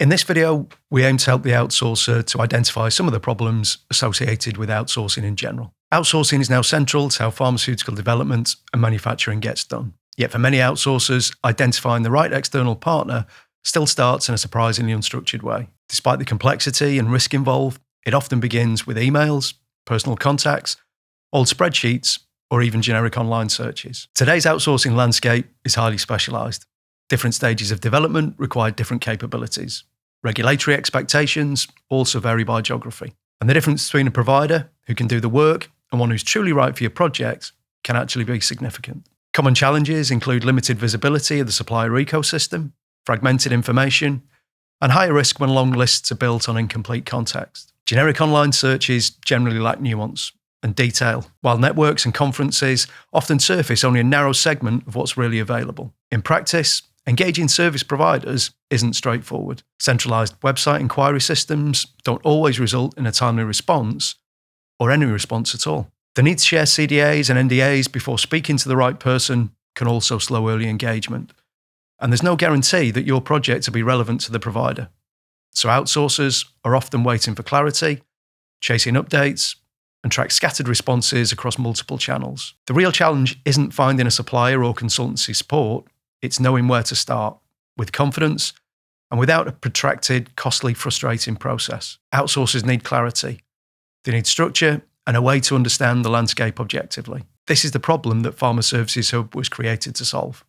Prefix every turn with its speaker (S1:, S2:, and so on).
S1: In this video, we aim to help the outsourcer to identify some of the problems associated with outsourcing in general. Outsourcing is now central to how pharmaceutical development and manufacturing gets done. Yet for many outsourcers, identifying the right external partner still starts in a surprisingly unstructured way. Despite the complexity and risk involved, it often begins with emails, personal contacts, old spreadsheets, or even generic online searches. Today's outsourcing landscape is highly specialised. Different stages of development require different capabilities. Regulatory expectations also vary by geography. And the difference between a provider who can do the work and one who's truly right for your project can actually be significant. Common challenges include limited visibility of the supplier ecosystem, fragmented information, and higher risk when long lists are built on incomplete context. Generic online searches generally lack nuance and detail, while networks and conferences often surface only a narrow segment of what's really available. In practice, engaging service providers isn't straightforward. Centralised website inquiry systems don't always result in a timely response or any response at all. The need to share CDAs and NDAs before speaking to the right person can also slow early engagement. And there's no guarantee that your project will be relevant to the provider. So outsourcers are often waiting for clarity, chasing updates, and track scattered responses across multiple channels. The real challenge isn't finding a supplier or consultancy support, it's knowing where to start, with confidence and without a protracted, costly, frustrating process. Outsourcers need clarity. They need structure and a way to understand the landscape objectively. This is the problem that Pharma Services Hub was created to solve.